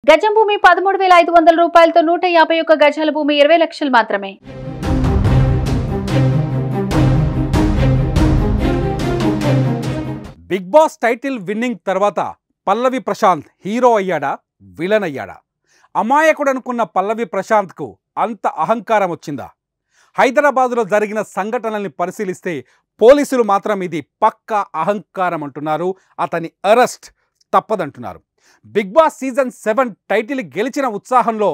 గజం భూమి 13,500 రూపాయలతో 151 గజాల భూమి 20 లక్షలు మాత్రమే. బిగ్ బాస్ టైటిల్ విన్నింగ్ తర్వాత పల్లవి ప్రశాంత్ హీరో అయ్యాడా, విలన్ అయ్యాడా? అమాయకుడు అనుకున్న పల్లవి ప్రశాంత్కు అంత అహంకారం వచ్చిందా? హైదరాబాదులో జరిగిన సంఘటనల్ని పరిశీలిస్తే పోలీసులు మాత్రం ఇది పక్కా అహంకారం అంటున్నారు. అతని అరెస్ట్ తప్పదంటున్నారు. బిగ్ బాస్ సీజన్ 7 టైటిల్ గెలిచిన ఉత్సాహంలో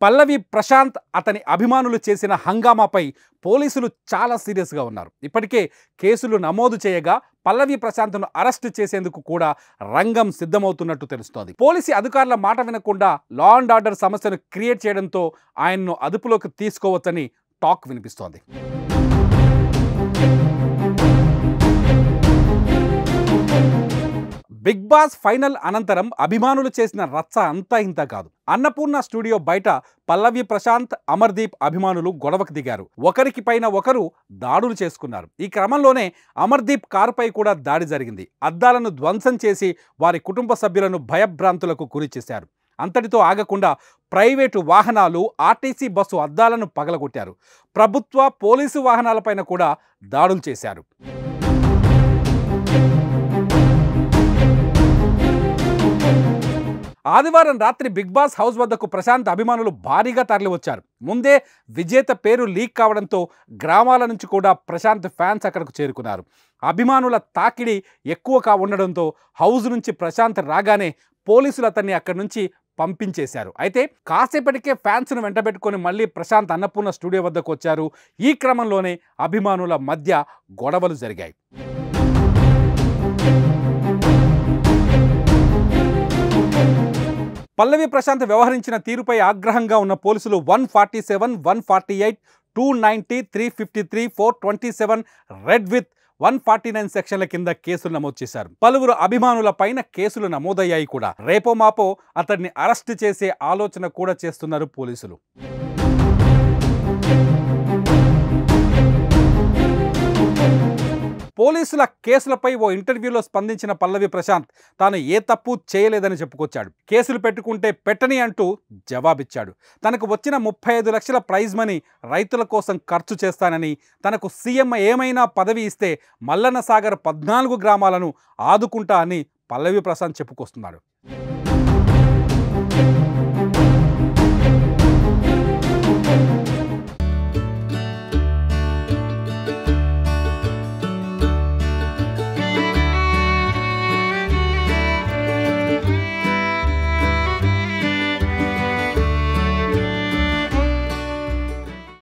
పల్లవి ప్రశాంత్ అతని అభిమానులు చేసిన హంగామాపై పోలీసులు చాలా సీరియస్గా ఉన్నారు. ఇప్పటికే కేసులు నమోదు చేయగా పల్లవి ప్రశాంత్ను అరెస్ట్ చేసేందుకు కూడా రంగం సిద్ధమవుతున్నట్టు తెలుస్తోంది. పోలీసు అధికారుల మాట వినకుండా లా అండ్ ఆర్డర్ సమస్యను క్రియేట్ చేయడంతో ఆయన్ను అదుపులోకి తీసుకోవచ్చని టాక్ వినిపిస్తోంది. బిగ్ బాస్ ఫైనల్ అనంతరం అభిమానులు చేసిన రచ్చ అంతా ఇంత కాదు. అన్నపూర్ణ స్టూడియో బయట పల్లవి ప్రశాంత్, అమర్దీప్ అభిమానులు గొడవకు దిగారు. ఒకరికి పైన ఒకరు దాడులు చేసుకున్నారు. ఈ క్రమంలోనే అమర్దీప్ కారుపై కూడా దాడి జరిగింది. అద్దాలను ధ్వంసం చేసి వారి కుటుంబ సభ్యులను భయభ్రాంతులకు గురి చేశారు. అంతటితో ఆగకుండా ప్రైవేటు వాహనాలు, ఆర్టీసీ బస్సు అద్దాలను పగలగొట్టారు. ప్రభుత్వ, పోలీసు వాహనాలపైన కూడా దాడులు చేశారు. ఆదివారం రాత్రి బిగ్ బాస్ హౌస్ వద్దకు ప్రశాంత్ అభిమానులు భారీగా తరలివచ్చారు. ముందే విజేత పేరు లీక్ కావడంతో గ్రామాల నుంచి కూడా ప్రశాంత్ ఫ్యాన్స్ అక్కడకు చేరుకున్నారు. అభిమానుల తాకిడి ఎక్కువగా ఉండడంతో హౌస్ నుంచి ప్రశాంత్ రాగానే పోలీసులు అతన్ని అక్కడి నుంచి పంపించేశారు. అయితే కాసేపటికే ఫ్యాన్స్ను వెంటబెట్టుకొని మళ్ళీ ప్రశాంత్ అన్నపూర్ణ స్టూడియో వద్దకు వచ్చారు. ఈ క్రమంలోనే అభిమానుల మధ్య గొడవలు జరిగాయి. పల్లవి ప్రశాంత్ వ్యవహరించిన తీరుపై ఆగ్రహంగా ఉన్న పోలీసులు 147, 148, 290, 353, 427 రెడ్ విత్ 149 సెక్షన్ల కింద కేసులు నమోదు చేశారు. పలువురు అభిమానుల పైన కేసులు నమోదయ్యాయి కూడా. రేపో మాపో అతన్ని అరెస్ట్ చేసే ఆలోచన కూడా చేస్తున్నారు పోలీసులు. పోలీసుల కేసులపై ఓ ఇంటర్వ్యూలో స్పందించిన పల్లవి ప్రశాంత్ తాను ఏ తప్పు చేయలేదని చెప్పుకొచ్చాడు. కేసులు పెట్టుకుంటే పెట్టని అంటూ జవాబిచ్చాడు. తనకు వచ్చిన 35 లక్షల ప్రైజ్ మనీ రైతుల కోసం ఖర్చు చేస్తానని, తనకు సీఎం ఏమైనా పదవి ఇస్తే మల్లన్న సాగర్ 14 గ్రామాలను ఆదుకుంటా అని పల్లవి ప్రశాంత్ చెప్పుకొస్తున్నాడు.